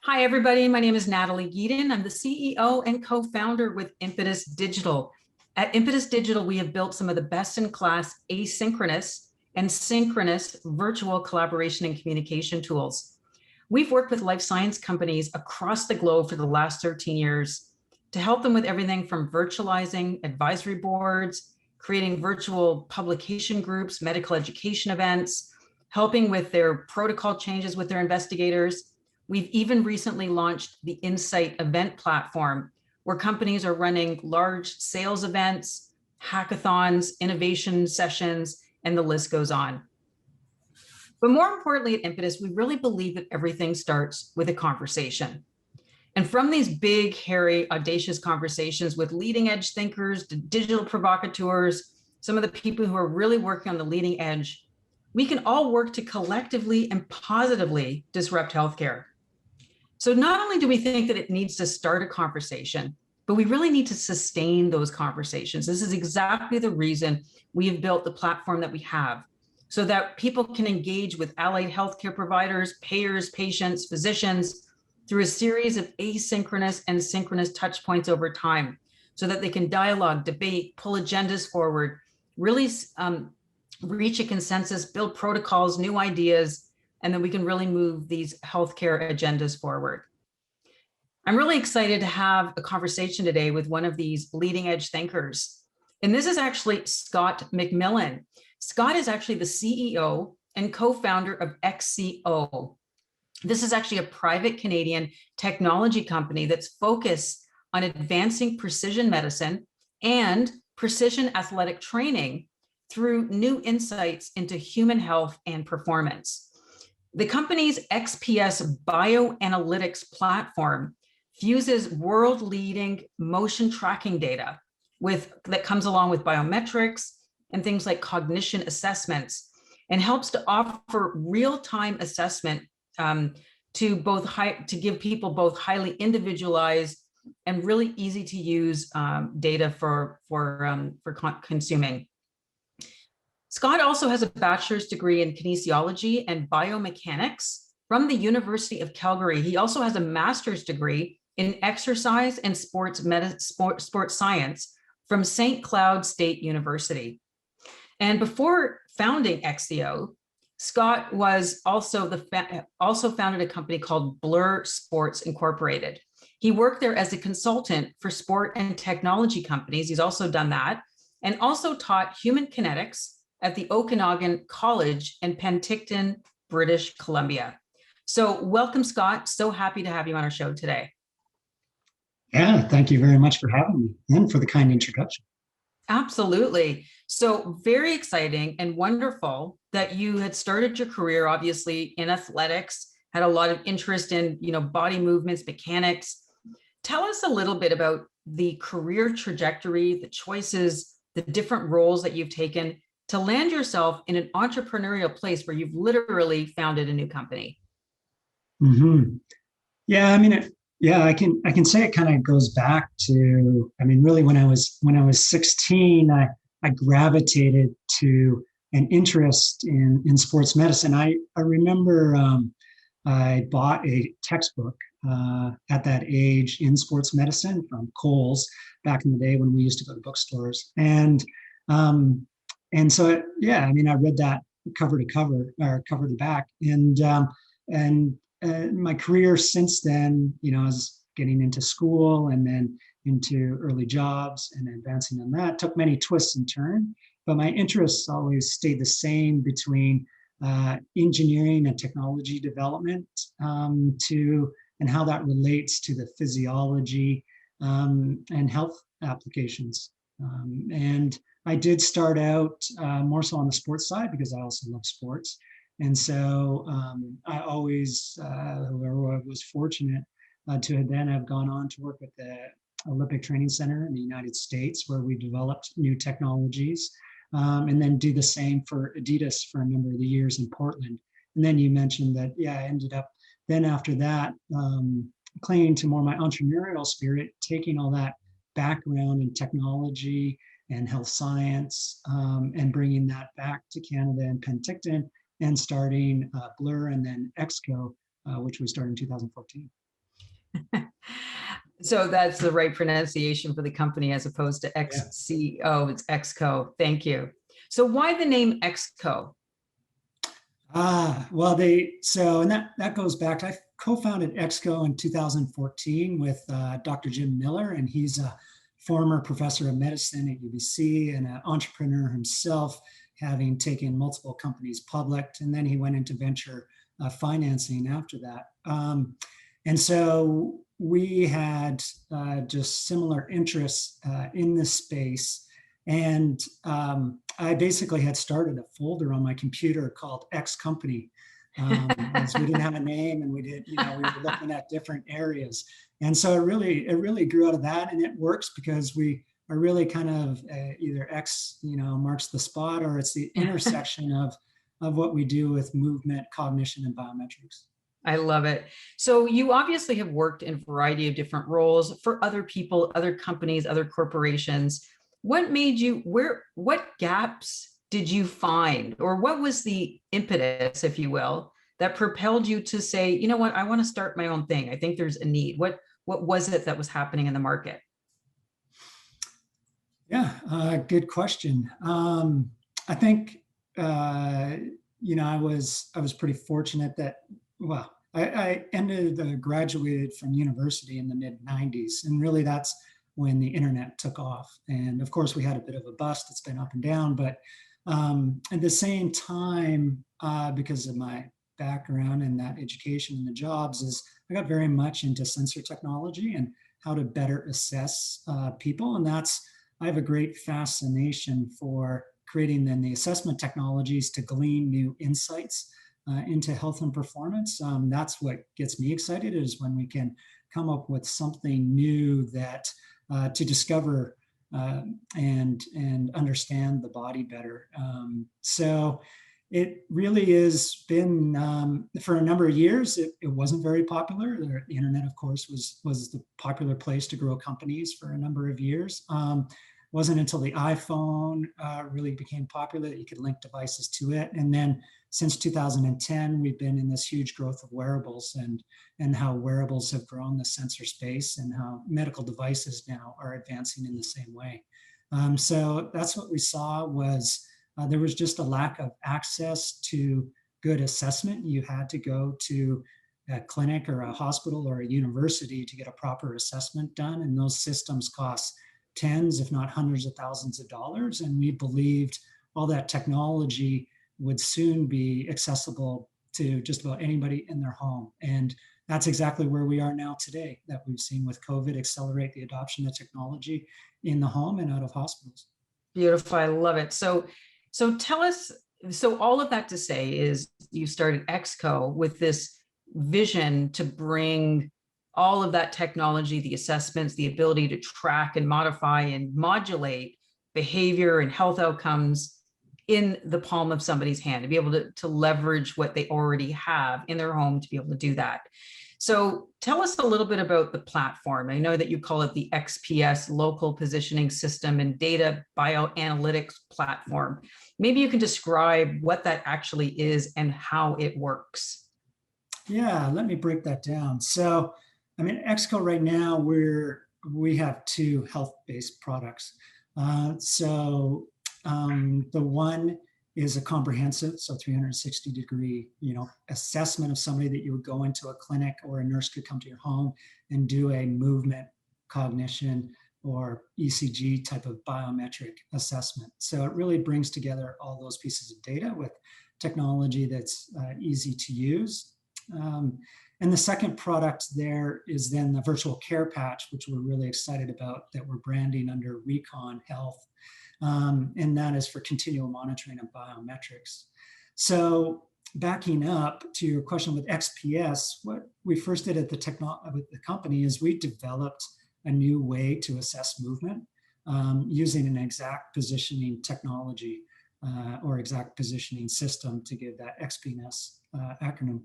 Hi, everybody. My name is Natalie Geeden. I'm the CEO and co-founder with Impetus Digital. At Impetus Digital, we have built some of the best-in-class asynchronous and synchronous virtual collaboration and communication tools. We've worked with life science companies across the globe for the last 13 years to help them with everything from virtualizing advisory boards, creating virtual publication groups, medical education events, helping with their protocol changes with their investigators. We've even recently launched the Insight event platform, where companies are running large sales events, hackathons, innovation sessions, and the list goes on. But more importantly at Impetus, we really believe that everything starts with a conversation. And from these big, hairy, audacious conversations with leading edge thinkers, digital provocateurs, some of the people who are really working on the leading edge, we can all work to collectively and positively disrupt healthcare. So not only do we think that it needs to start a conversation, but we really need to sustain those conversations. This is exactly the reason we have built the platform that we have, so that people can engage with allied healthcare providers, payers, patients, physicians, through a series of asynchronous and synchronous touch points over time, so that they can dialogue, debate, pull agendas forward, really reach a consensus, build protocols, new ideas, and then we can really move these healthcare agendas forward. I'm really excited to have a conversation today with one of these leading edge thinkers. And this is actually Scott McMillan. Scott is actually the CEO and co-founder of XCO. This is actually a private Canadian technology company that's focused on advancing precision medicine and precision athletic training through new insights into human health and performance. The company's XPS Bioanalytics platform fuses world-leading motion tracking data that comes along with biometrics and things like cognition assessments, and helps to offer real-time assessment to give people both highly individualized and really easy to use data for consuming. Scott also has a bachelor's degree in kinesiology and biomechanics from the University of Calgary. He also has a master's degree in exercise and sports science from St. Cloud State University. And before founding XCO, Scott was also founded a company called Blur Sports Incorporated. He worked there as a consultant for sport and technology companies. He's also done that, and also taught human kinetics at the Okanagan College in Penticton, British Columbia. So welcome, Scott. So happy to have you on our show today. Yeah, thank you very much for having me and for the kind introduction. Absolutely. So very exciting and wonderful that you had started your career, obviously, in athletics, had a lot of interest in, body movements, mechanics. Tell us a little bit about the career trajectory, the choices, the different roles that you've taken to land yourself in an entrepreneurial place where you've literally founded a new company. Mm-hmm. Yeah, I can say it kind of goes back to, really when I was 16, I gravitated to an interest in sports medicine. I remember I bought a textbook at that age in sports medicine from Kohl's back in the day when we used to go to bookstores. And so, I read that cover to cover or cover to back. And my career since then, I was getting into school and then into early jobs and advancing on that, took many twists and turns, but my interests always stayed the same between engineering and technology development and how that relates to the physiology and health applications. And I did start out more so on the sports side because I also love sports. And so I always was fortunate to then have gone on to work with the Olympic Training Center in the United States, where we developed new technologies, and then do the same for Adidas for a number of the years in Portland. And then you mentioned that, I ended up then after that clinging to more my entrepreneurial spirit, taking all that background in technology and health science and bringing that back to Canada and Penticton and starting Blur and then XCO, which we started in 2014. So that's the right pronunciation for the company as opposed to Yeah. XCO, it's XCO. Thank you. So why the name XCO? Well, and that goes back. I co-founded XCO in 2014 with Dr. Jim Miller, and he's a former professor of medicine at UBC and an entrepreneur himself, having taken multiple companies public. And then he went into venture financing after that. And so we had just similar interests in this space. And I basically had started a folder on my computer called X Company, as we didn't have a name, and we were looking at different areas. And so it really grew out of that, and it works because we are really kind of either X, marks the spot, or it's the intersection of what we do with movement, cognition, and biometrics. I love it. So you obviously have worked in a variety of different roles for other people, other companies, other corporations. What gaps did you find, or what was the impetus, if you will, that propelled you to say, you know what, I want to start my own thing. I think there's a need. What was it that was happening in the market? Yeah, good question. I think I was pretty fortunate that I graduated from university in the mid '90s, and really that's when the internet took off. And of course, we had a bit of a bust. It's been up and down, but at the same time, because of my background and that education and the jobs, is I got very much into sensor technology and how to better assess people, and I have a great fascination for creating then the assessment technologies to glean new insights into health and performance. That's what gets me excited, is when we can come up with something new that to discover and understand the body better. So it really has been for a number of years. It wasn't very popular. The internet, of course, was the popular place to grow companies for a number of years. Wasn't until the iPhone really became popular that you could link devices to it. And then since 2010, we've been in this huge growth of wearables, and how wearables have grown the sensor space, and how medical devices now are advancing in the same way. So that's what we saw was there was just a lack of access to good assessment. You had to go to a clinic or a hospital or a university to get a proper assessment done. And those systems cost tens, if not hundreds of thousands of dollars. And we believed all that technology would soon be accessible to just about anybody in their home. And that's exactly where we are now today, that we've seen with COVID accelerate the adoption of technology in the home and out of hospitals. Beautiful. I love it. So tell us, so all of that to say is you started XCO with this vision to bring all of that technology, the assessments, the ability to track and modify and modulate behavior and health outcomes in the palm of somebody's hand, to be able to leverage what they already have in their home to be able to do that. So tell us a little bit about the platform. I know that you call it the XPS, Local Positioning System and Data Bioanalytics Platform. Maybe you can describe what that actually is and how it works. Yeah, let me break that down. So, XCO right now, we have two health-based products. The one is a comprehensive, so 360-degree, assessment of somebody that you would go into a clinic, or a nurse could come to your home and do a movement, cognition, or ECG type of biometric assessment. So it really brings together all those pieces of data with technology that's easy to use. And the second product there is then the virtual care patch, which we're really excited about, that we're branding under Recon Health. And that is for continual monitoring of biometrics. So backing up to your question with XPS, what we first did at with the company is we developed a new way to assess movement using an exact positioning technology or exact positioning system, to give that XPS acronym.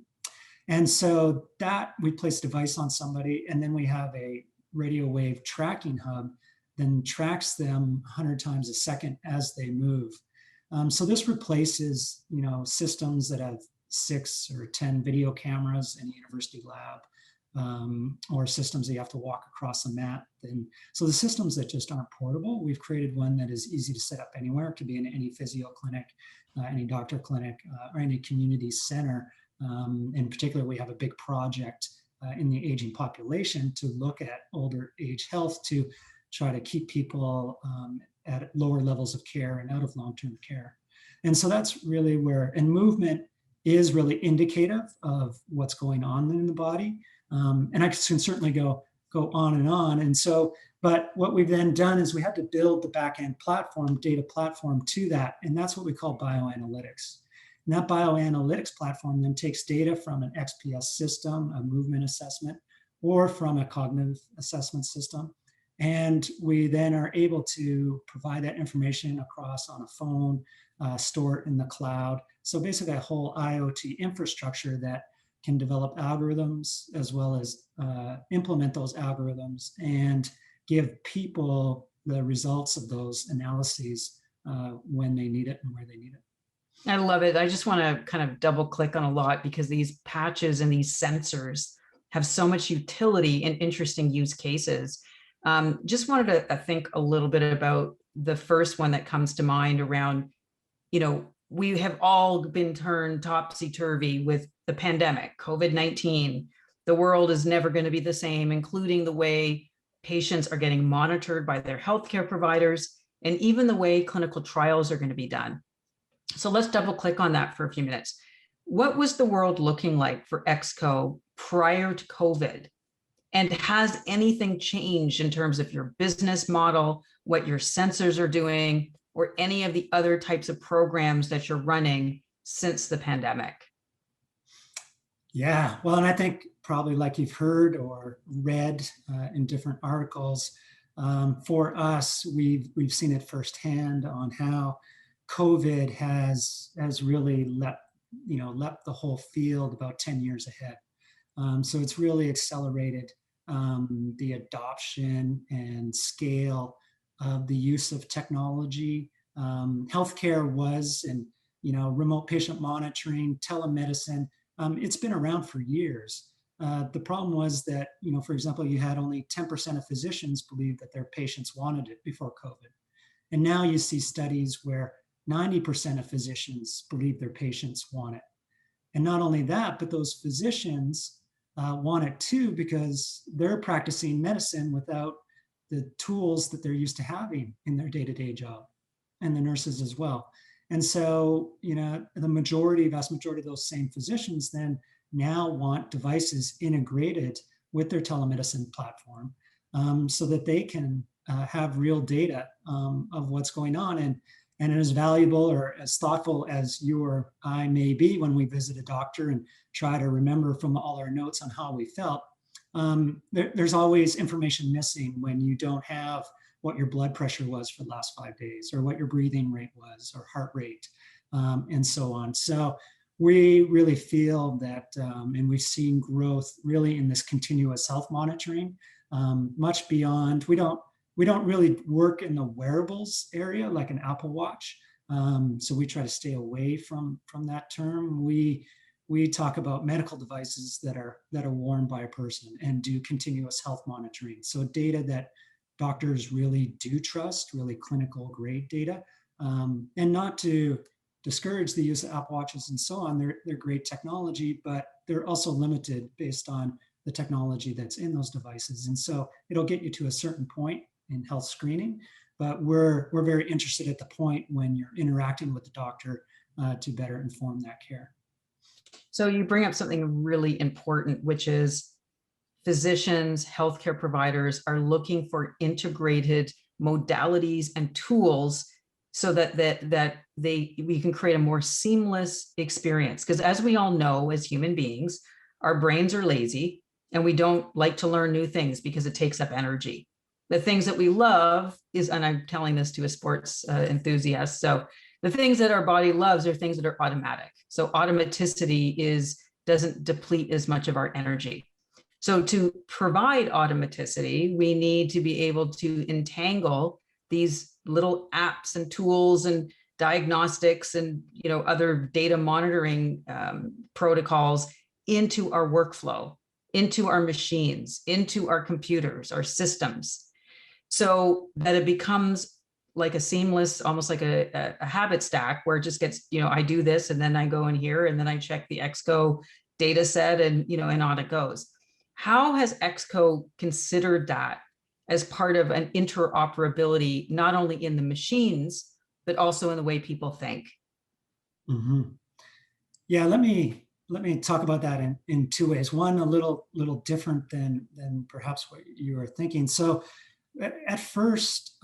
And so that we place a device on somebody, and then we have a radio wave tracking hub, then tracks them 100 times a second as they move. So this replaces, systems that have 6 or 10 video cameras in a university lab, or systems that you have to walk across a mat. And so the systems that just aren't portable, we've created one that is easy to set up anywhere. It could be in any physio clinic, any doctor clinic, or any community center. In particular, we have a big project in the aging population to look at older age health to try to keep people at lower levels of care and out of long-term care. And so that's really where, and movement is really indicative of what's going on in the body. And I can certainly go on and on. And so, but what we've then done is we had to build the backend platform, data platform to that. And that's what we call bioanalytics. And that bioanalytics platform then takes data from an XPS system, a movement assessment, or from a cognitive assessment system. And we then are able to provide that information across on a phone, store it in the cloud. So basically a whole IoT infrastructure that can develop algorithms as well as implement those algorithms and give people the results of those analyses when they need it and where they need it. I love it. I just want to kind of double click on a lot because these patches and these sensors have so much utility and interesting use cases. Just wanted to think a little bit about the first one that comes to mind around, we have all been turned topsy-turvy with the pandemic, COVID-19. The world is never going to be the same, including the way patients are getting monitored by their healthcare providers, and even the way clinical trials are going to be done. So let's double click on that for a few minutes. What was the world looking like for XCO prior to COVID? And has anything changed in terms of your business model, what your sensors are doing, or any of the other types of programs that you're running since the pandemic? Yeah, well, and I think probably like you've heard or read in different articles, for us, we've seen it firsthand on how COVID has really leapt the whole field about 10 years ahead. So it's really accelerated the adoption and scale of the use of technology. Healthcare was, and remote patient monitoring, telemedicine. It's been around for years. The problem was that, for example, you had only 10% of physicians believe that their patients wanted it before COVID. And now you see studies where 90% of physicians believe their patients want it. And not only that, but those physicians want it too because they're practicing medicine without the tools that they're used to having in their day-to-day job, and the nurses as well. And so, the vast majority of those same physicians then now want devices integrated with their telemedicine platform so that they can have real data of what's going on. And as valuable or as thoughtful as you or I may be when we visit a doctor and try to remember from all our notes on how we felt, there's always information missing when you don't have what your blood pressure was for the last 5 days, or what your breathing rate was, or heart rate, and so on. So we really feel that, and we've seen growth really in this continuous health monitoring, much beyond. We don't really work in the wearables area like an Apple Watch. So we try to stay away from that term. We talk about medical devices that are worn by a person and do continuous health monitoring. So data that doctors really do trust, really clinical grade data, and not to discourage the use of Apple Watches and so on. They're great technology, but they're also limited based on the technology that's in those devices. And so it'll get you to a certain point in health screening, but we're very interested at the point when you're interacting with the doctor to better inform that care. So you bring up something really important, which is physicians, healthcare providers are looking for integrated modalities and tools so that we can create a more seamless experience. Because as we all know, as human beings, our brains are lazy and we don't like to learn new things because it takes up energy. The things that we love is, and I'm telling this to a sports enthusiast, so the things that our body loves are things that are automatic. So automaticity doesn't deplete as much of our energy. So to provide automaticity, we need to be able to entangle these little apps and tools and diagnostics and other data monitoring protocols into our workflow, into our machines, into our computers, our systems, so that it becomes like a seamless, almost like a habit stack where it just gets, I do this and then I go in here and then I check the Exco data set and, and on it goes. How has Exco considered that as part of an interoperability, not only in the machines, but also in the way people think? Mm-hmm. Yeah, let me talk about that in two ways. One, a little different than perhaps what you were thinking. So at first,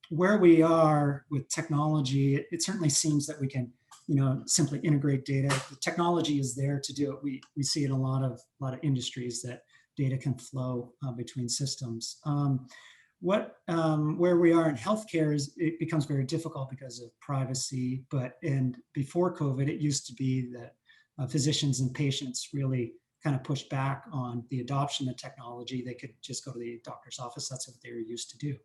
where we are with technology, it certainly seems that we can, simply integrate data. The technology is there to do it. We see in a lot of industries that data can flow between systems. Where we are in healthcare is it becomes very difficult because of privacy. And before COVID, it used to be that physicians and patients really kind of pushed back on the adoption of technology. They could just go to the doctor's office. That's what they were used to do.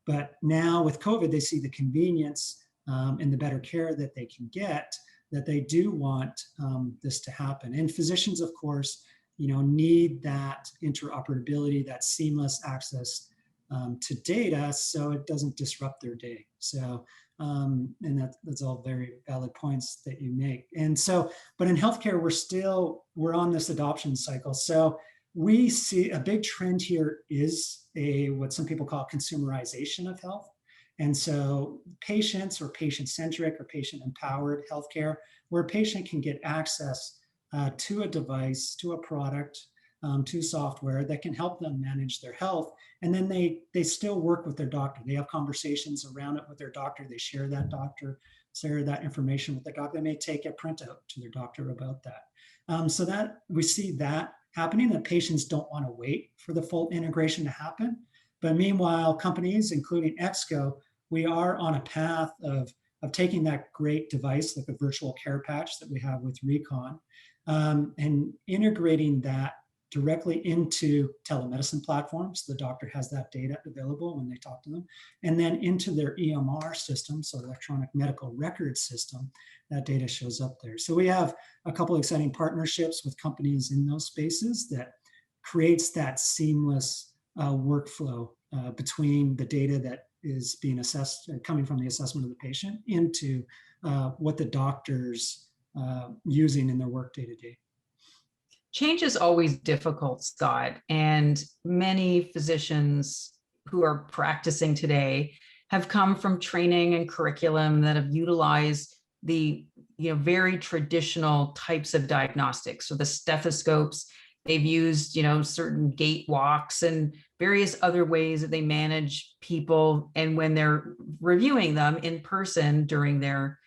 But now with COVID, they see the convenience and the better care that they can get, that they do want this to happen. And physicians, of course, need that interoperability, that seamless access to data, so it doesn't disrupt their day. So, and that's all very valid points that you make. And so, but in healthcare, we're on this adoption cycle. So we see a big trend here is what some people call consumerization of health. And so patients, or patient-centric or patient-empowered healthcare, where a patient can get access to a device, to a product, to software that can help them manage their health. And then they still work with their doctor. They have conversations around it with their doctor. They share that information with their doctor. They may take a printout to their doctor about that. So that we see that happening, that patients don't want to wait for the full integration to happen. But meanwhile, companies, including Exco, we are on a path of taking that great device, like a virtual care patch that we have with Recon, and integrating that directly into telemedicine platforms. The doctor has that data available when they talk to them, and then into their EMR system, so electronic medical record system, that data shows up there. So we have a couple of exciting partnerships with companies in those spaces that creates that seamless workflow between the data that is being assessed, coming from the assessment of the patient, into what the doctor's using in their work day to day. Change is always difficult, Scott, and many physicians who are practicing today have come from training and curriculum that have utilized the very traditional types of diagnostics. So the stethoscopes, they've used certain gait walks and various other ways that they manage people, and when they're reviewing them in person during their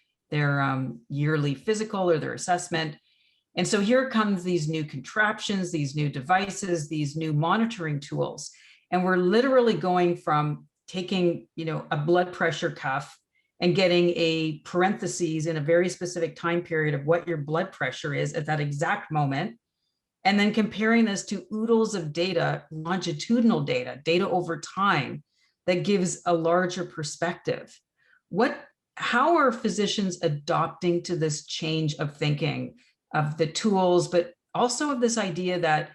yearly physical or their assessment. And so here comes these new contraptions, these new devices, these new monitoring tools. And we're literally going from taking, a blood pressure cuff and getting a parentheses in a very specific time period of what your blood pressure is at that exact moment, and then comparing this to oodles of data, longitudinal data over time that gives a larger perspective. How are physicians adopting to this change of thinking, of the tools, but also of this idea that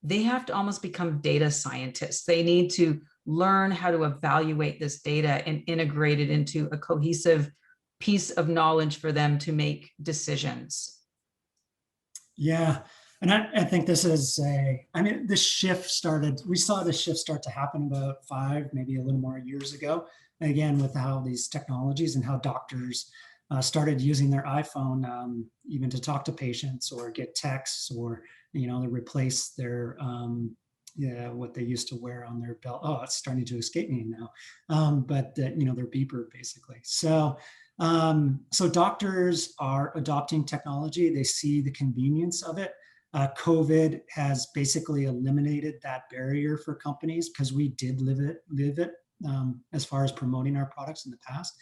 they have to almost become data scientists? They need to learn how to evaluate this data and integrate it into a cohesive piece of knowledge for them to make decisions. Yeah. And I think this is we saw this shift start to happen about 5, maybe a little more years ago. Again, with how these technologies and how doctors started using their iPhone even to talk to patients or get texts, or to replace their what they used to wear on their belt. Oh, it's starting to escape me now. But their beeper, basically. So doctors are adopting technology. They see the convenience of it. COVID has basically eliminated that barrier for companies, because we did live it as far as promoting our products in the past.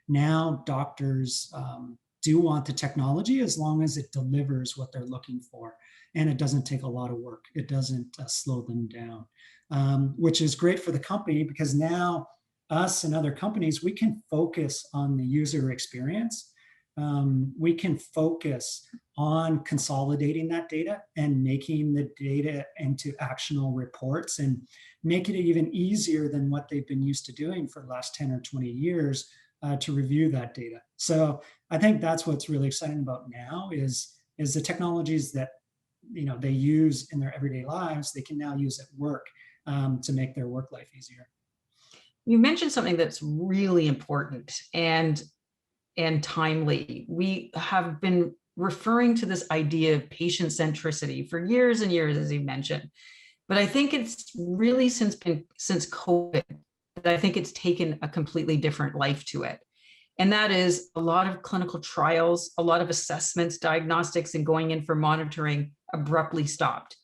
Now doctors do want the technology as long as it delivers what they're looking for, and it doesn't take a lot of work. It doesn't slow them down, which is great for the company, because now us and other companies, we can focus on the user experience we can focus on consolidating that data and making the data into actionable reports and make it even easier than what they've been used to doing for the last 10 or 20 years to review that data. So I think that's what's really exciting about now is the technologies that they use in their everyday lives, they can now use at work to make their work life easier. You mentioned something that's really important and timely. We have been referring to this idea of patient centricity for years and years, as you mentioned. But I think it's really since COVID that I think it's taken a completely different life to it. And that is a lot of clinical trials, a lot of assessments, diagnostics, and going in for monitoring abruptly stopped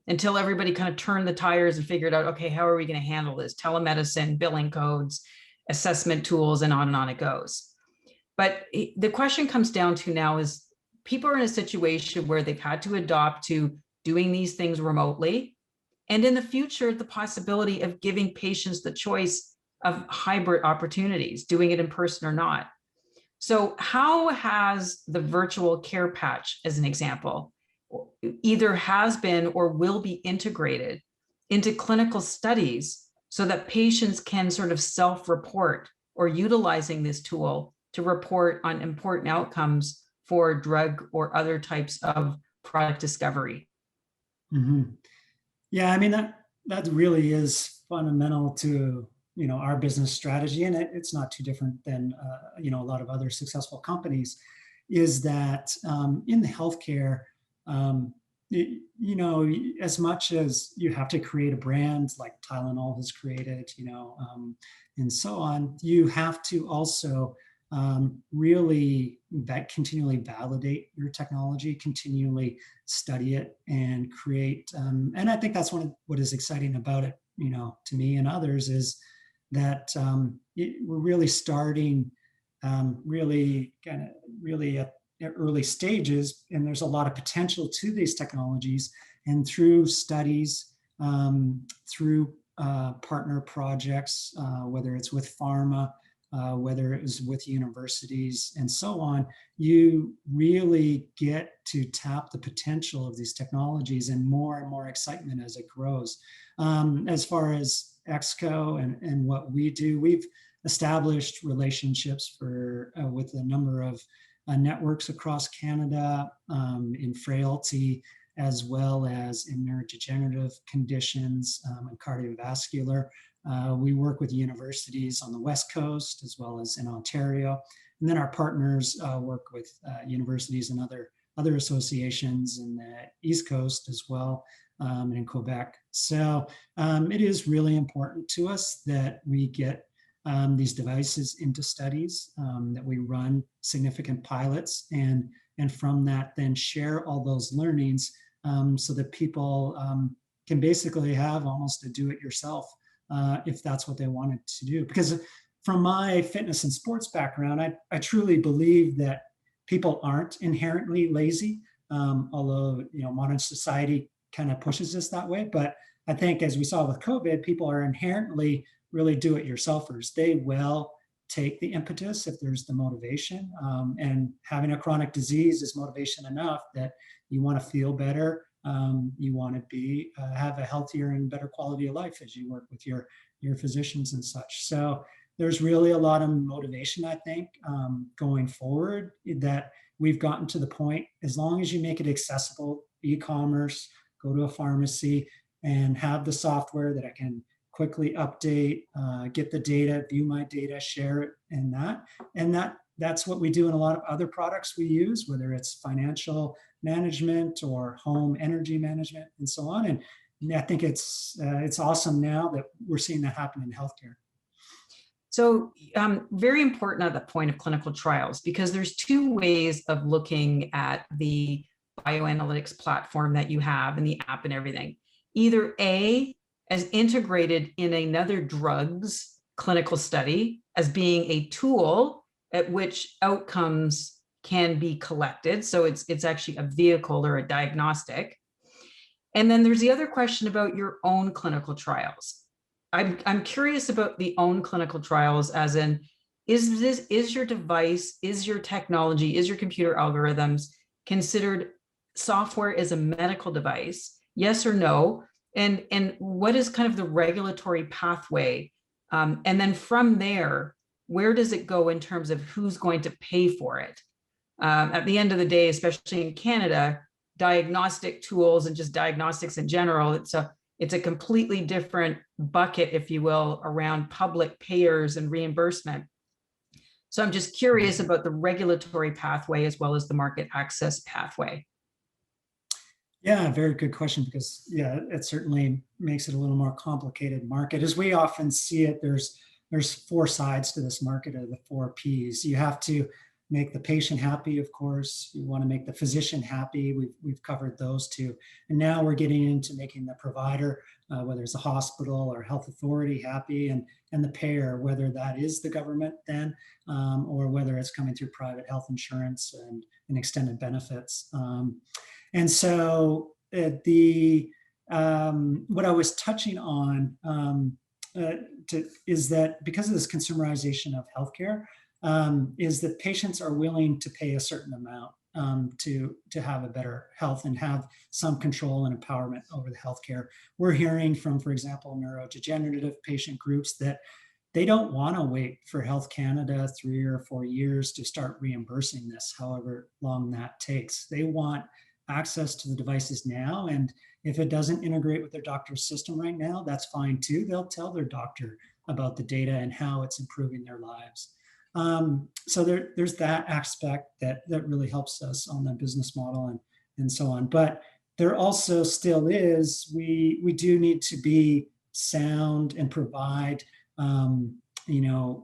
until everybody kind of turned the tires and figured out, okay, how are we going to handle this? Telemedicine, billing codes, assessment tools, and on it goes. But the question comes down to now is people are in a situation where they've had to adopt to doing these things remotely. And in the future, the possibility of giving patients the choice of hybrid opportunities, doing it in person or not. So how has the virtual care patch, as an example, either has been or will be integrated into clinical studies so that patients can sort of self-report or utilizing this tool to report on important outcomes for drug or other types of product discovery? Mm-hmm. Yeah, I mean, that really is fundamental to our business strategy, and it's not too different than a lot of other successful companies. Is that in the healthcare, as much as you have to create a brand like Tylenol has created, and so on, you have to also really continually validate your technology, continually study it and create. And I think that's what is exciting about it, to me and others, is that we're really starting really at early stages, and there's a lot of potential to these technologies. And through studies, through partner projects, whether it's with pharma, whether it was with universities and so on, you really get to tap the potential of these technologies and more excitement as it grows. As far as Exco and what we do, we've established relationships with a number of networks across Canada in frailty, as well as in neurodegenerative conditions and cardiovascular. We work with universities on the West Coast as well as in Ontario. And then our partners work with universities and other associations in the East Coast as well, and in Quebec. So it is really important to us that we get these devices into studies, that we run significant pilots, and from that then share all those learnings so that people can basically have almost a do-it-yourself if that's what they wanted to do. Because from my fitness and sports background, I truly believe that people aren't inherently lazy, although modern society kind of pushes us that way. But I think, as we saw with COVID, people are inherently really do-it-yourselfers. They will take the impetus if there's the motivation, and having a chronic disease is motivation enough that you want to feel better. You want to have a healthier and better quality of life as you work with your physicians and such. So there's really a lot of motivation, I think, going forward, that we've gotten to the point, as long as you make it accessible, e-commerce, go to a pharmacy and have the software that I can quickly update, get the data, view my data, share it, and that's what we do in a lot of other products we use, whether it's financial management or home energy management and so on. And I think it's awesome now that we're seeing that happen in healthcare. So very important at the point of clinical trials, because there's two ways of looking at the bioanalytics platform that you have and the app and everything. Either A, as integrated in another drug's clinical study as being a tool at which outcomes can be collected. So it's actually a vehicle or a diagnostic. And then there's the other question about your own clinical trials. I'm curious about the own clinical trials, as in, is your device, is your technology, is your computer algorithms considered software as a medical device? Yes or no? And what is kind of the regulatory pathway? And then from there, where does it go in terms of who's going to pay for it? At the end of the day, especially in Canada, diagnostic tools and just diagnostics in general, it's a completely different bucket, if you will, around public payers and reimbursement. So I'm just curious about the regulatory pathway as well as the market access pathway. Yeah, very good question, because yeah, it certainly makes it a little more complicated market. As we often see it, there's four sides to this market, or the four P's. You have to make the patient happy, of course. You want to make the physician happy. We've covered those two. And now we're getting into making the provider, whether it's a hospital or health authority, happy, and the payer, whether that is the government then, or whether it's coming through private health insurance and extended benefits. And so what I was touching on is that because of this consumerization of healthcare, is that patients are willing to pay a certain amount to have a better health and have some control and empowerment over the healthcare. We're hearing from, for example, neurodegenerative patient groups that they don't want to wait for Health Canada 3 or 4 years to start reimbursing this, however long that takes. They want access to the devices now. And if it doesn't integrate with their doctor's system right now, that's fine too. They'll tell their doctor about the data and how it's improving their lives. So there's that aspect that really helps us on the business model and so on. But there also still is, we do need to be sound and provide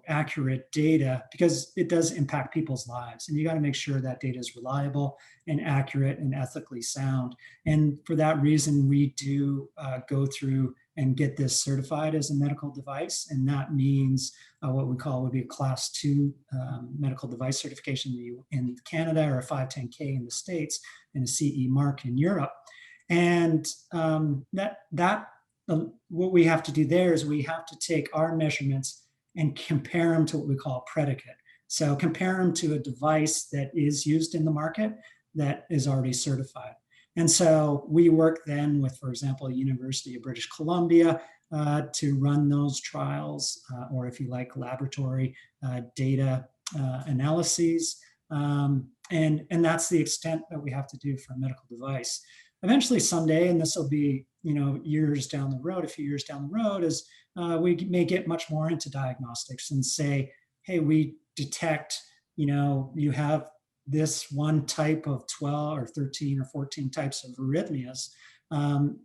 accurate data, because it does impact people's lives. And you got to make sure that data is reliable and accurate and ethically sound. And for that reason, we do go through and get this certified as a medical device. And that means what we call would be a class 2 medical device certification in Canada, or a 510K in the States, and a CE mark in Europe. And what we have to do there is we have to take our measurements and compare them to what we call a predicate. So compare them to a device that is used in the market that is already certified. And so we work then with, for example, University of British Columbia to run those trials, or if you like, laboratory data analyses. And that's the extent that we have to do for a medical device. Eventually someday, and this will be years down the road, a few years down the road, is we may get much more into diagnostics and say, hey, we detect, you have this one type of 12 or 13 or 14 types of arrhythmias,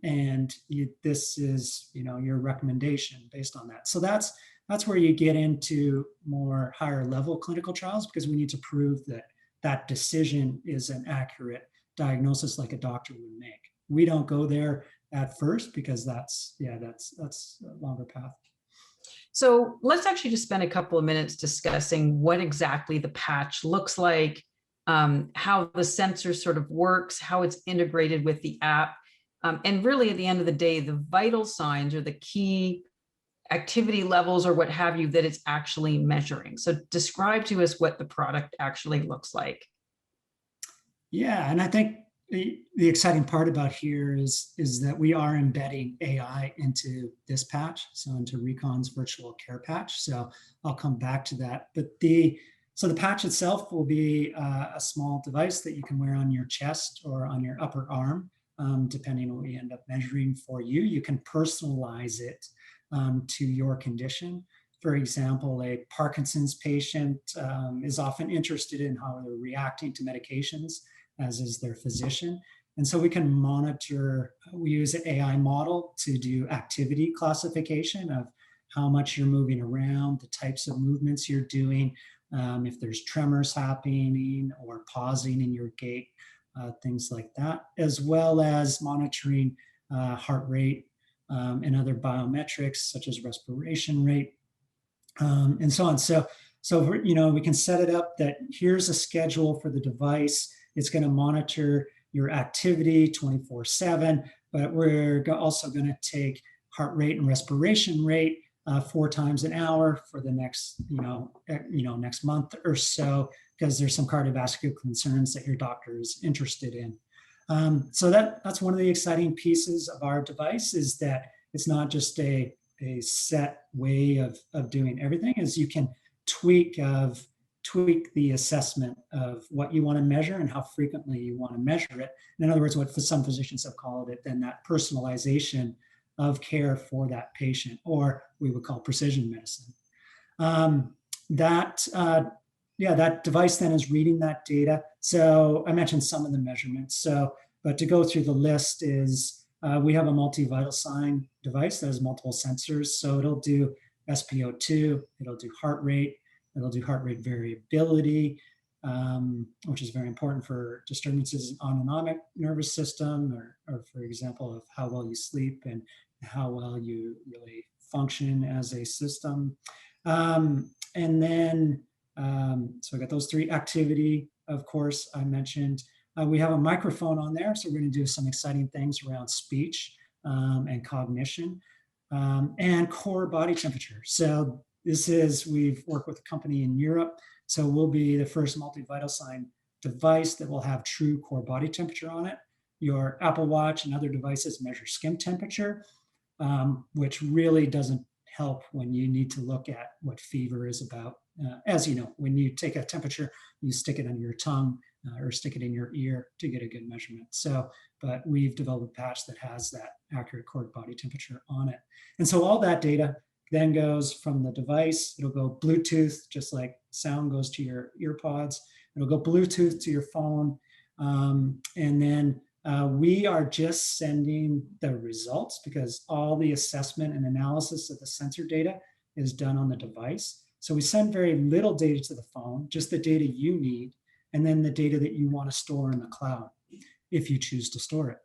and this is, your recommendation based on that. So that's where you get into more higher level clinical trials, because we need to prove that that decision is an accurate diagnosis like a doctor would make. We don't go there at first, because that's a longer path. So let's actually just spend a couple of minutes discussing what exactly the patch looks like, how the sensor sort of works, how it's integrated with the app, and really at the end of the day, the vital signs or the key activity levels or what have you that it's actually measuring. So describe to us what the product actually looks like. Yeah, and I think the exciting part about here is that we are embedding AI into this patch, so into Recon's virtual care patch. So I'll come back to that. But so the patch itself will be a small device that you can wear on your chest or on your upper arm, depending on what you end up measuring for you. You can personalize it to your condition. For example, a Parkinson's patient is often interested in how they're reacting to medications, as is their physician. And so we can monitor, we use an AI model to do activity classification of how much you're moving around, the types of movements you're doing, if there's tremors happening or pausing in your gait, things like that, as well as monitoring heart rate and other biometrics such as respiration rate, and so on. So we can set it up that here's a schedule for the device. It's going to monitor your activity 24/7, but we're also going to take heart rate and respiration rate 4 times an hour for the next, next month or so, because there's some cardiovascular concerns that your doctor is interested in. So that's one of the exciting pieces of our device, is that it's not just a set way of doing everything, is you can tweak the assessment of what you want to measure and how frequently you want to measure it. In other words, what some physicians have called it, then that personalization of care for that patient, or we would call precision medicine. That device then is reading that data. So I mentioned some of the measurements. But to go through the list is, we have a multi-vital sign device that has multiple sensors. So it'll do SpO2, it'll do heart rate variability, which is very important for disturbances in autonomic nervous system, or for example, of how well you sleep and how well you really function as a system. And then, so I got those 3. Activity, of course, I mentioned. We have a microphone on there, so we're going to do some exciting things around speech and cognition, and core body temperature. So we've worked with a company in Europe, so we'll be the first multi-vital sign device that will have true core body temperature on it. Your Apple Watch and other devices measure skin temperature, which really doesn't help when you need to look at what fever is about. As you know, when you take a temperature, you stick it under your tongue or stick it in your ear to get a good measurement. But we've developed a patch that has that accurate core body temperature on it. And so all that data then goes from the device. It'll go Bluetooth, just like sound goes to your ear pods. It'll go Bluetooth to your phone. And then we are just sending the results, because all the assessment and analysis of the sensor data is done on the device. So we send very little data to the phone, just the data you need, and then the data that you want to store in the cloud, if you choose to store it.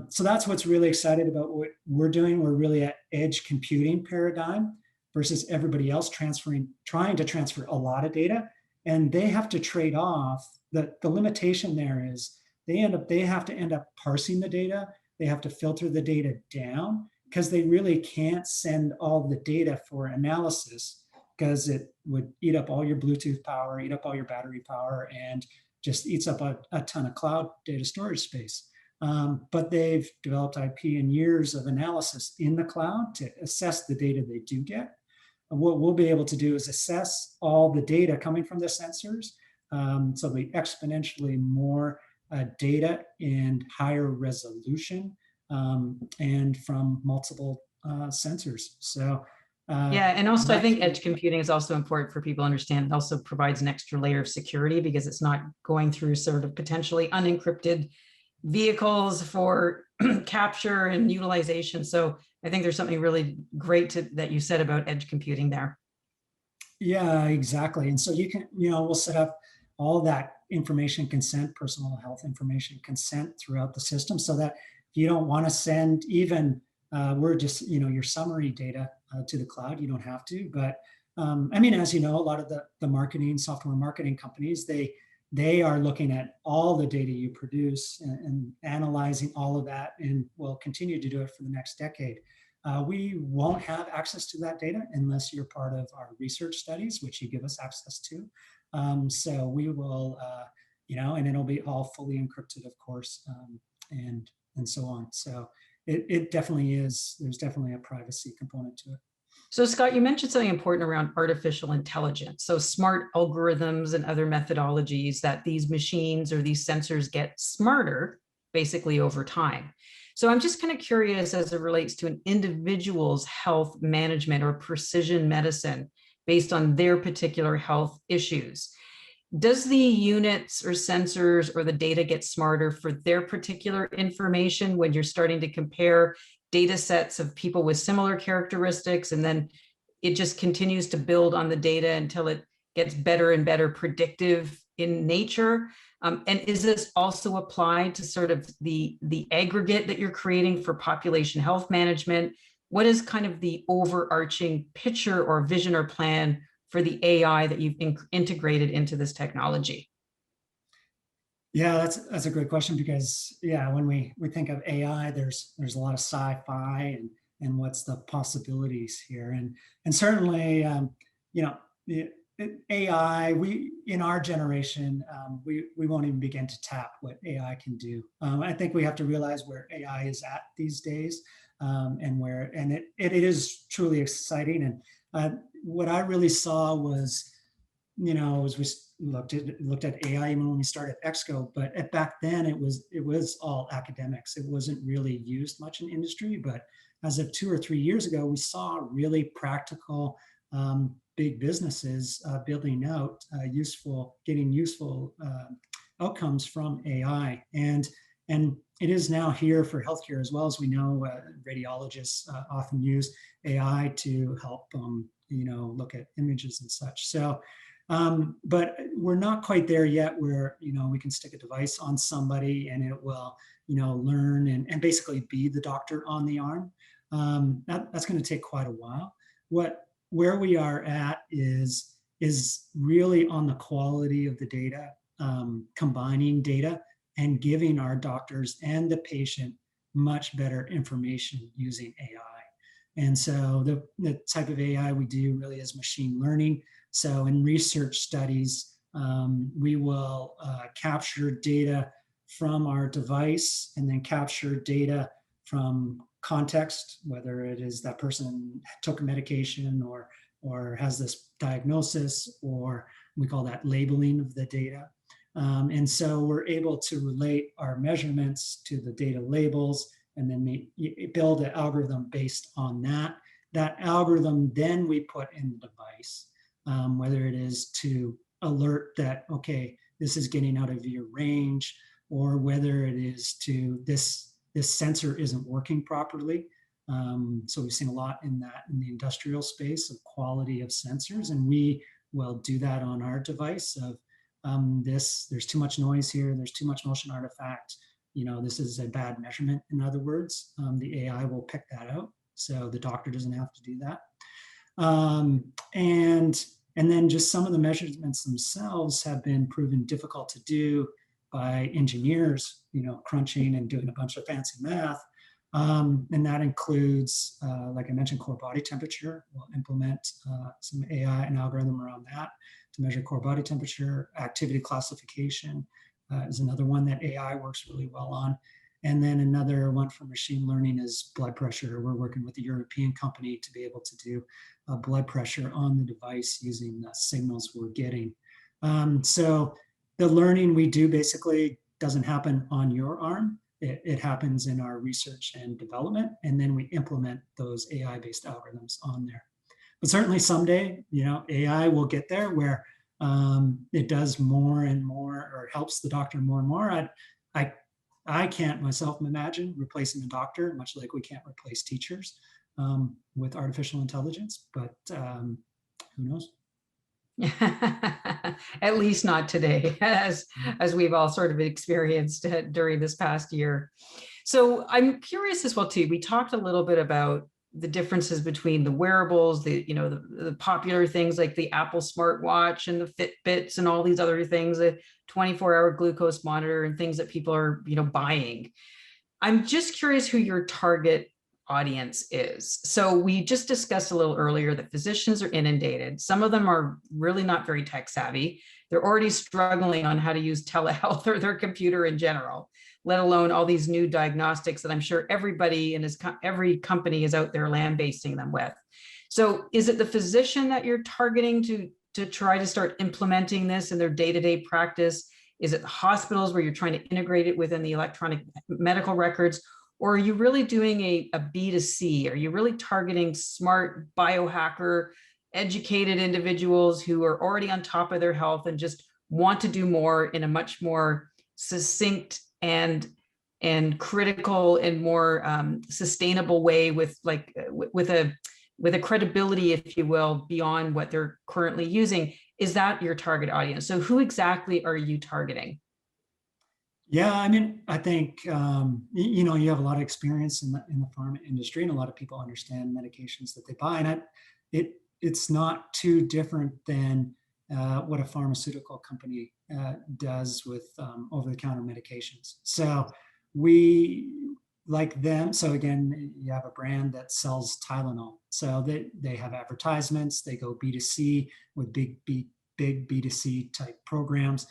So that's what's really excited about what we're doing. We're really at edge computing paradigm versus everybody else trying to transfer a lot of data. And they have to trade off. The limitation there is they have to end up parsing the data. They have to filter the data down, because they really can't send all the data for analysis, because it would eat up all your Bluetooth power, eat up all your battery power, and just eats up a ton of cloud data storage space. But they've developed IP and years of analysis in the cloud to assess the data they do get. And what we'll be able to do is assess all the data coming from the sensors. So the exponentially more data and higher resolution, and from multiple sensors. So yeah, and also I think edge computing is also important for people to understand. It also provides an extra layer of security, because it's not going through sort of potentially unencrypted vehicles for capture and utilization. So I think there's something really great that you said about edge computing there. Yeah, exactly. And so you can, we'll set up all that information consent, personal health information consent throughout the system, so that if you don't want to send even we're just, your summary data to the cloud, you don't have to. But as you know, a lot of the software marketing companies, they are looking at all the data you produce and analyzing all of that, and will continue to do it for the next decade. We won't have access to that data unless you're part of our research studies, which you give us access to. So we will, and it'll be all fully encrypted, of course, and so on. So it definitely is. There's definitely a privacy component to it. So Scott, you mentioned something important around artificial intelligence. So smart algorithms and other methodologies that these machines or these sensors get smarter basically over time. So I'm just kind of curious as it relates to an individual's health management or precision medicine based on their particular health issues. Does the units or sensors or the data get smarter for their particular information when you're starting to compare data sets of people with similar characteristics, and then it just continues to build on the data until it gets better and better predictive in nature? And is this also applied to sort of the aggregate that you're creating for population health management? What is kind of the overarching picture or vision or plan for the AI that you've integrated into this technology? Yeah, that's a great question, because when we think of AI, there's a lot of sci-fi what's the possibilities here. And certainly, you know, AI, we in our generation, we won't even begin to tap what AI can do. I think we have to realize where AI is at these days, and it is truly exciting. And what I really saw was, as we looked at AI even when we started Exco, but back then it was all academics. It wasn't really used much in industry. But as of 2 or 3 years ago, we saw really practical big businesses building out getting useful outcomes from AI, and it is now here for healthcare as well. As we know, radiologists often use AI to help look at images and such. So. But we're not quite there yet where, we can stick a device on somebody and it will, learn and basically be the doctor on the arm. That's going to take quite a while. Where we are at is really on the quality of the data, combining data and giving our doctors and the patient much better information using AI. And so the type of AI we do really is machine learning. So in research studies, we will capture data from our device and then capture data from context, whether it is that person took a medication or has this diagnosis, or we call that labeling of the data. And so we're able to relate our measurements to the data labels and then build an algorithm based on that. That algorithm then we put in the device. Whether it is to alert that, okay, this is getting out of your range, or whether it is to this sensor isn't working properly. So we've seen a lot in the industrial space of quality of sensors, and we will do that on our device of there's too much noise here, there's too much motion artifact, this is a bad measurement. In other words, the AI will pick that out, so the doctor doesn't have to do that. And then just some of the measurements themselves have been proven difficult to do by engineers, crunching and doing a bunch of fancy math. And that includes, like I mentioned, core body temperature. We'll implement some AI and algorithm around that to measure core body temperature. Activity classification is another one that AI works really well on. And then another one for machine learning is blood pressure. We're working with a European company to be able to do blood pressure on the device using the signals we're getting. So the learning we do basically doesn't happen on your arm. It happens in our research and development, and then we implement those AI-based algorithms on there. But certainly someday, AI will get there where it does more and more, or helps the doctor more and more. I can't myself imagine replacing a doctor, much like we can't replace teachers with artificial intelligence, but who knows? At least not today, as we've all sort of experienced during this past year. So I'm curious as well too. We talked a little bit about the differences between the wearables, the popular things like the Apple smartwatch and the Fitbits and all these other things, the 24-hour glucose monitor and things that people are buying. I'm just curious who your target audience is. So we just discussed a little earlier that physicians are inundated. Some of them are really not very tech savvy. They're already struggling on how to use telehealth or their computer in general, let alone all these new diagnostics that I'm sure everybody in every company is out there land-basing them with. So is it the physician that you're targeting to try to start implementing this in their day-to-day practice? Is it the hospitals where you're trying to integrate it within the electronic medical records? Or are you really doing a B2C? Are you really targeting smart biohacker, educated individuals who are already on top of their health and just want to do more in a much more succinct and critical and more sustainable way with a credibility, if you will, beyond what they're currently using? Is that your target audience? So who exactly are you targeting? Yeah, I mean, I think you have a lot of experience in the pharma industry, and a lot of people understand medications that they buy, and it's not too different than what a pharmaceutical company does with over-the-counter medications. So we like them. So again, you have a brand that sells Tylenol. So they have advertisements, they go B2C with big B2C type programs.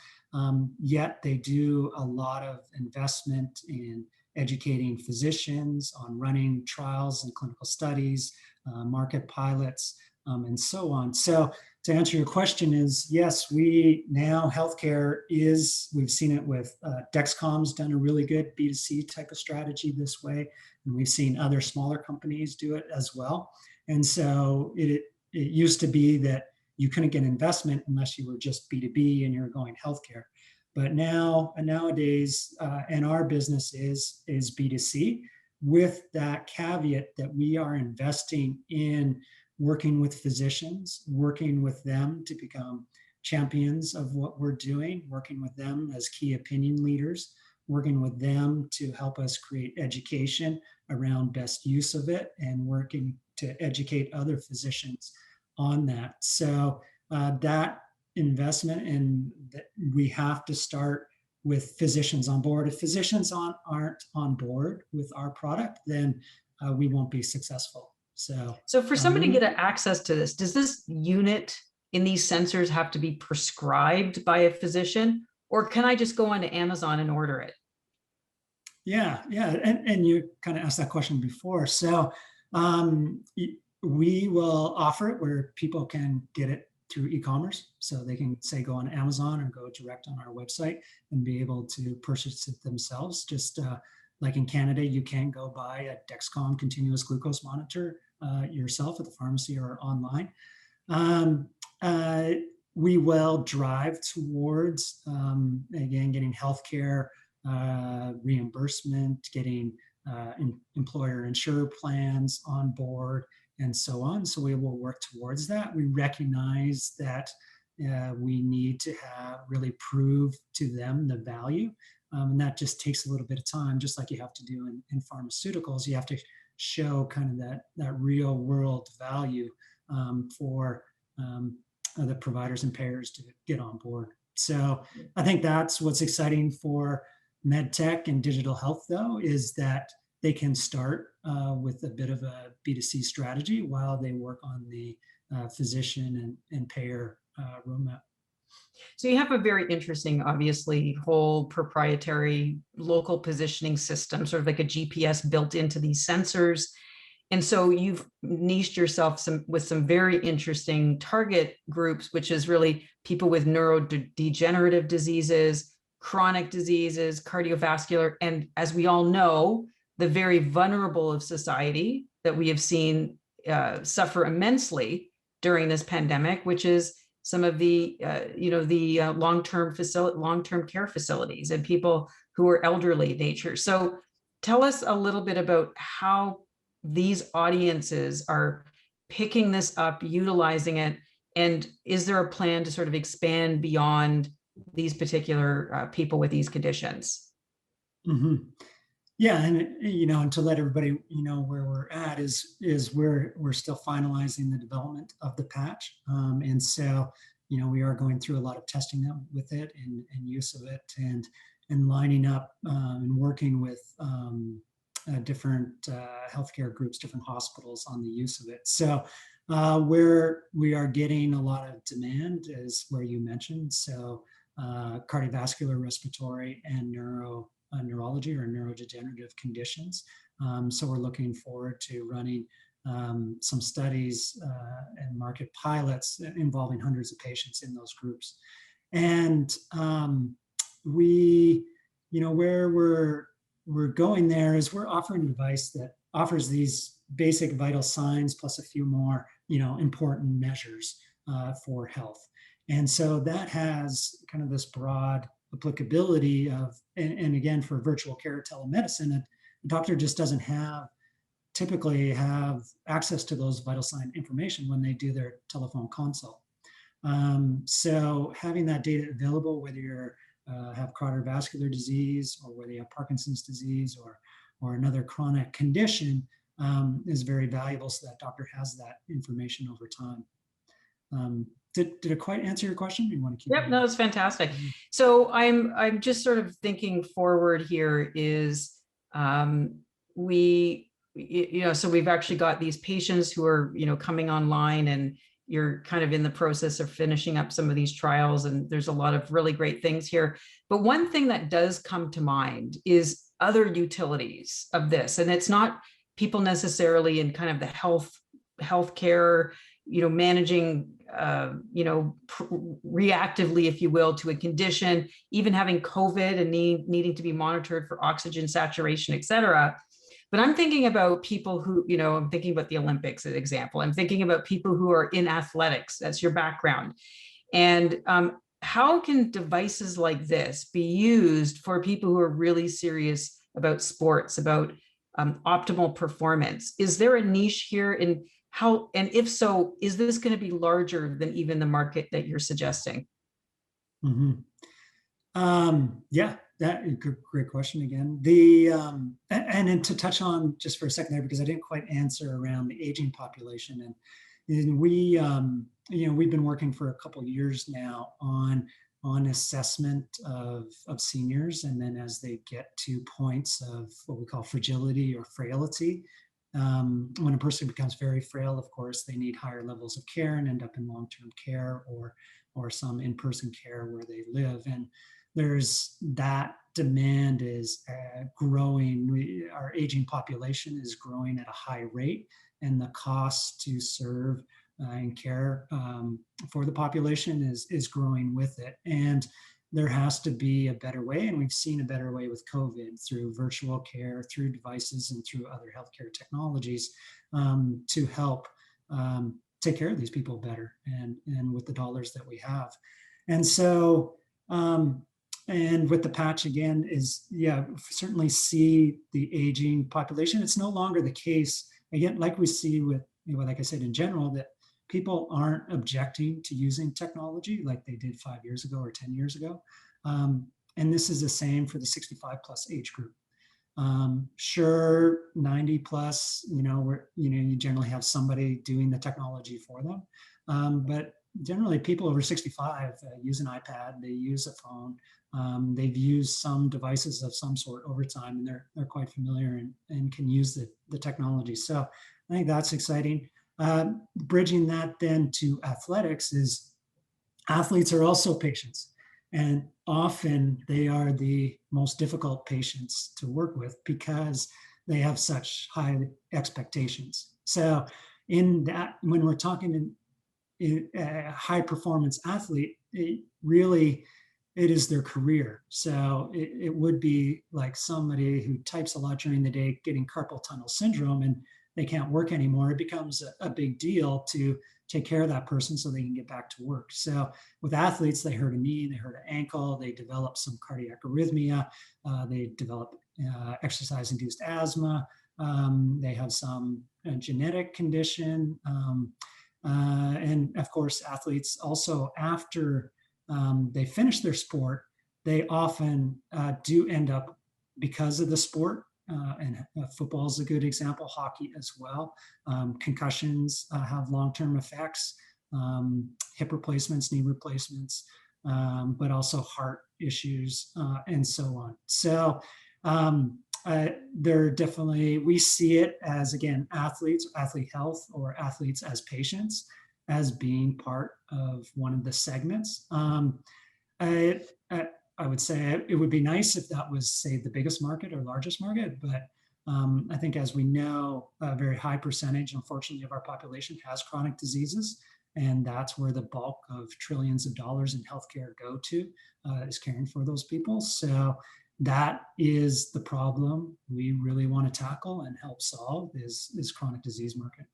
Yet they do a lot of investment in educating physicians on running trials and clinical studies, market pilots, and so on. So to answer your question is, yes, we now healthcare is, we've seen it with Dexcom's done a really good B2C type of strategy this way. And we've seen other smaller companies do it as well. And so it used to be that you couldn't get investment unless you were just B2B and you're going healthcare. But nowadays, and our business is B2C, with that caveat that we are investing in working with physicians, working with them to become champions of what we're doing, working with them as key opinion leaders, working with them to help us create education around best use of it, and working to educate other physicians on that. So that investment, and we have to start with physicians on board. If physicians aren't on board with our product, then we won't be successful. So for somebody to get access to this, does this unit in these sensors have to be prescribed by a physician, or can I just go onto Amazon and order it? Yeah. And you kind of asked that question before. So we will offer it where people can get it through e-commerce. So they can say go on Amazon or go direct on our website and be able to purchase it themselves. Just like in Canada, you can go buy a Dexcom continuous glucose monitor yourself at the pharmacy or online. We will drive towards, again, getting healthcare reimbursement, getting employer insurer plans on board, and so on. So we will work towards that. We recognize that we need to really prove to them the value. And that just takes a little bit of time, just like you have to do in pharmaceuticals. You have to show kind of that real world value for the providers and payers to get on board. So I think that's what's exciting for medtech and digital health, though, is that they can start with a bit of a B2C strategy while they work on the physician and payer roadmap. So you have a very interesting, obviously, whole proprietary local positioning system, sort of like a GPS built into these sensors. And so you've niched yourself with some very interesting target groups, which is really people with neurodegenerative diseases, chronic diseases, cardiovascular, and as we all know, the very vulnerable of society that we have seen suffer immensely during this pandemic, which is some of the long-term care facilities and people who are elderly nature. So tell us a little bit about how these audiences are picking this up, utilizing it, and is there a plan to sort of expand beyond these particular people with these conditions? Mm-hmm. Yeah, and and to let everybody where we're at is we're still finalizing the development of the patch, and so we are going through a lot of testing now with it and use of it, and lining up and working with different healthcare groups, different hospitals on the use of it. So where we are getting a lot of demand is where you mentioned, so cardiovascular, respiratory, and neurology or neurodegenerative conditions. So we're looking forward to running some studies and market pilots involving hundreds of patients in those groups. And where we're going there is we're offering a device that offers these basic vital signs plus a few more important measures for health. And so that has kind of this broad applicability of, and again, for virtual care telemedicine, a doctor just doesn't typically have access to those vital sign information when they do their telephone consult. So having that data available, whether you have cardiovascular disease or whether you have Parkinson's disease or another chronic condition, is very valuable, so that doctor has that information over time. Did it quite answer your question? You want to keep? Yep, no, it's fantastic. So I'm just sort of thinking forward here is so we've actually got these patients who are, coming online, and you're kind of in the process of finishing up some of these trials, and there's a lot of really great things here. But one thing that does come to mind is other utilities of this. And it's not people necessarily in kind of the healthcare, managing, reactively, if you will, to a condition, even having COVID and needing to be monitored for oxygen saturation, et cetera. But I'm thinking about people who, I'm thinking about the Olympics as an example. I'm thinking about people who are in athletics. That's your background. And how can devices like this be used for people who are really serious about sports, about optimal performance? Is there a niche here in how, and if so, is this going to be larger than even the market that you're suggesting? Mm-hmm. Yeah, great question again. And to touch on just for a second there, because I didn't quite answer around the aging population, and we, we've been working for a couple of years now on assessment of seniors, and then as they get to points of what we call fragility or frailty. When a person becomes very frail, of course, they need higher levels of care and end up in long-term care or some in-person care where they live. And there's that demand is growing. Our aging population is growing at a high rate, and the cost to serve and care for the population is growing with it. And there has to be a better way, and we've seen a better way with COVID through virtual care, through devices, and through other healthcare technologies to help take care of these people better and with the dollars that we have. And so, and with the patch again is, certainly see the aging population. It's no longer the case, again, like we see with, like I said, in general, that people aren't objecting to using technology like they did 5 years ago or 10 years ago. And this is the same for the 65 plus age group. Sure, 90 plus, you generally have somebody doing the technology for them. But generally people over 65 use an iPad, they use a phone, they've used some devices of some sort over time, and they're quite familiar and can use the technology. So I think that's exciting. Bridging that then to athletics is athletes are also patients, and often they are the most difficult patients to work with because they have such high expectations. So in that, when we're talking in a high performance athlete, it is their career. So it would be like somebody who types a lot during the day getting carpal tunnel syndrome, and they can't work anymore. It becomes a big deal to take care of that person so they can get back to work. So with athletes, they hurt a knee, they hurt an ankle, they develop some cardiac arrhythmia, they develop exercise-induced asthma, they have some genetic condition. And of course, athletes also, after they finish their sport, they often do end up, because of the sport, and football is a good example, hockey as well. Concussions have long-term effects, hip replacements, knee replacements, but also heart issues and so on. So they're definitely, we see it as, again, athletes, athlete health, or athletes as patients, as being part of one of the segments. I would say it would be nice if that was, say, the biggest market or largest market, but I think, as we know, a very high percentage, unfortunately, of our population has chronic diseases, and that's where the bulk of trillions of dollars in healthcare go to, is caring for those people. So that is the problem we really want to tackle and help solve, is chronic disease market.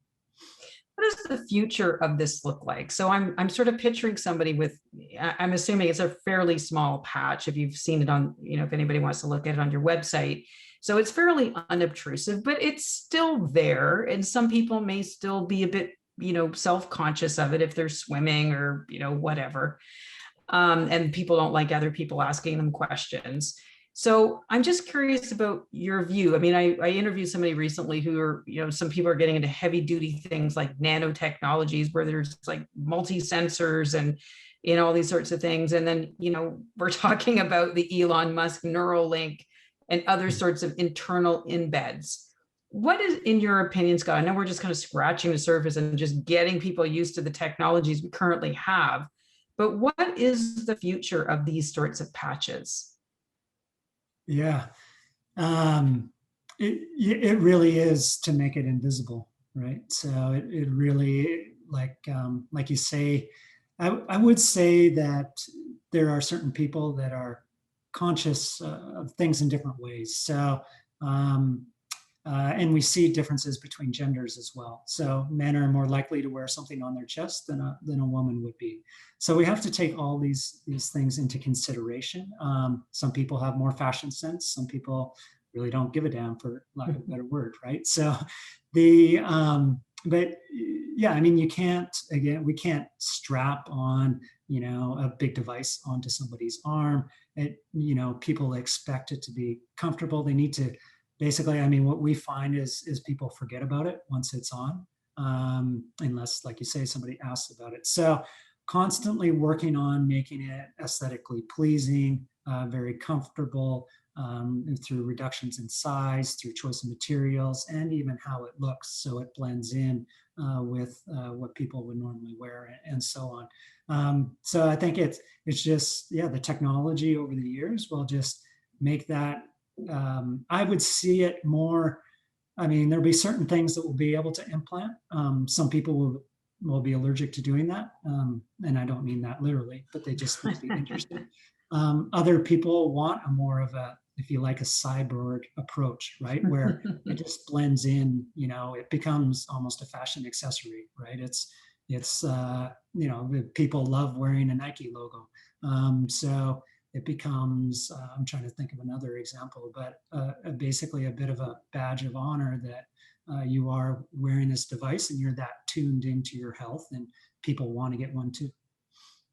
What does the future of this look like? So I'm sort of picturing somebody with, I'm assuming it's a fairly small patch, if you've seen it on, if anybody wants to look at it on your website. So it's fairly unobtrusive, but it's still there. And some people may still be a bit, self-conscious of it if they're swimming or, whatever. And people don't like other people asking them questions. So I'm just curious about your view. I mean, I interviewed somebody recently who are, some people are getting into heavy duty things like nanotechnologies, where there's like multi-sensors and, all these sorts of things. And then, we're talking about the Elon Musk Neuralink and other sorts of internal embeds. What is, in your opinion, Scott? I know we're just kind of scratching the surface and just getting people used to the technologies we currently have, but what is the future of these sorts of patches? Yeah. It really is to make it invisible, right? So it really, like you say, I would say that there are certain people that are conscious of things in different ways. So, and we see differences between genders as well. So men are more likely to wear something on their chest than a woman would be. So we have to take all these things into consideration. Some people have more fashion sense. Some people really don't give a damn, for lack of a better word, right? So but yeah, I mean, we can't strap on, a big device onto somebody's arm. People expect it to be comfortable. They need to, basically, I mean, what we find is people forget about it once it's on, unless, like you say, somebody asks about it. So constantly working on making it aesthetically pleasing, very comfortable, through reductions in size, through choice of materials, and even how it looks, so it blends in with what people would normally wear, and so on. So I think it's just, yeah, the technology over the years will just make that. I would see it more. I mean, there'll be certain things that will be able to implant. Some people will be allergic to doing that, and I don't mean that literally, but they just won't be interested. Other people want a more of a, if you like, a cyborg approach, right? Where it just blends in, it becomes almost a fashion accessory, right? It's people love wearing a Nike logo. So it becomes, I'm trying to think of another example, but basically a bit of a badge of honor that you are wearing this device and you're that tuned into your health, and people want to get one too.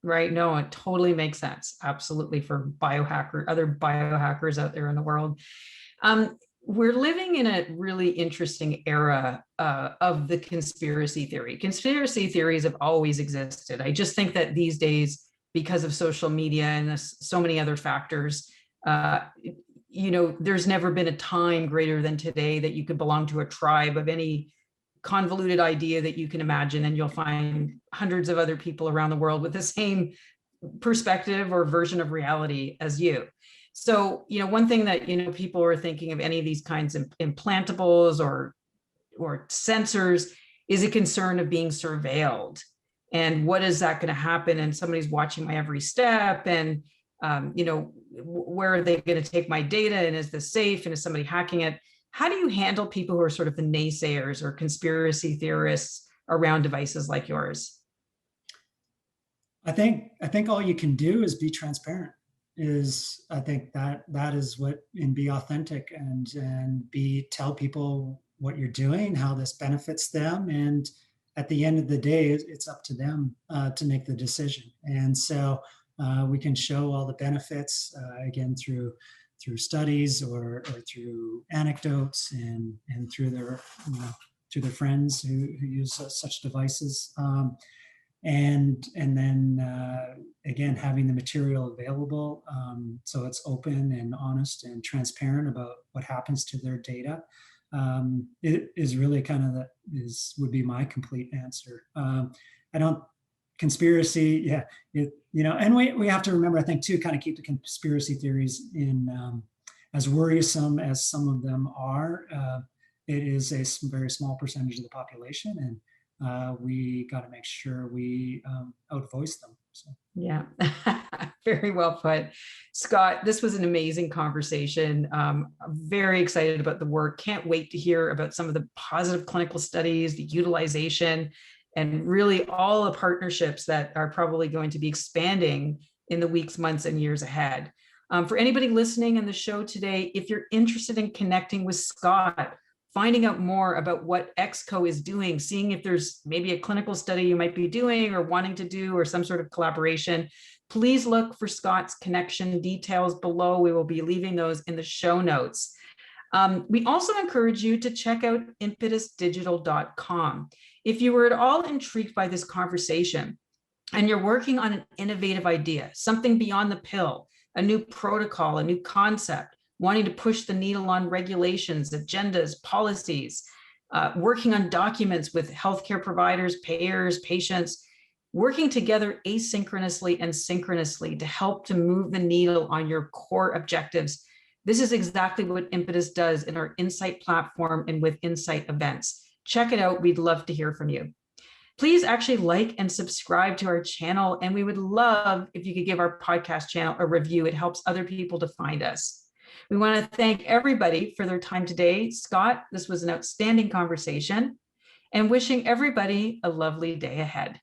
Right. No, it totally makes sense. Absolutely. For other biohackers out there in the world. We're living in a really interesting era of the conspiracy theory. Conspiracy theories have always existed. I just think that these days, because of social media and so many other factors, there's never been a time greater than today that you could belong to a tribe of any convoluted idea that you can imagine, and you'll find hundreds of other people around the world with the same perspective or version of reality as you. So, one thing that, people are thinking of any of these kinds of implantables or sensors is a concern of being surveilled. And what is that going to happen? And somebody's watching my every step, and where are they going to take my data? And is this safe? And is somebody hacking it? How do you handle people who are sort of the naysayers or conspiracy theorists around devices like yours? I think all you can do is be transparent. I think that is what, and be authentic, and tell people what you're doing, how this benefits them, and at the end of the day, it's up to them to make the decision. And so we can show all the benefits, again, through studies, or through anecdotes, and through their friends who use such devices. And then again, having the material available, so it's open and honest and transparent about what happens to their data. It is really kind of would be my complete answer. I don't conspiracy, yeah, and we have to remember, I think, too, kind of keep the conspiracy theories in, as worrisome as some of them are. It is a very small percentage of the population, and we got to make sure we outvoice them. So. Yeah, very well put. Scott, this was an amazing conversation. I'm very excited about the work. Can't wait to hear about some of the positive clinical studies, the utilization, and really all the partnerships that are probably going to be expanding in the weeks, months, and years ahead. For anybody listening in the show today, if you're interested in connecting with Scott, finding out more about what XCO is doing, seeing if there's maybe a clinical study you might be doing or wanting to do, or some sort of collaboration, please look for Scott's connection details below. We will be leaving those in the show notes. We also encourage you to check out impetusdigital.com. If you were at all intrigued by this conversation and you're working on an innovative idea, something beyond the pill, a new protocol, a new concept, wanting to push the needle on regulations, agendas, policies, working on documents with healthcare providers, payers, patients, working together asynchronously and synchronously to help to move the needle on your core objectives. This is exactly what Impetus does in our Insight platform and with Insight events. Check it out. We'd love to hear from you. Please actually like and subscribe to our channel. And we would love if you could give our podcast channel a review. It helps other people to find us. We want to thank everybody for their time today. Scott, this was an outstanding conversation, and wishing everybody a lovely day ahead.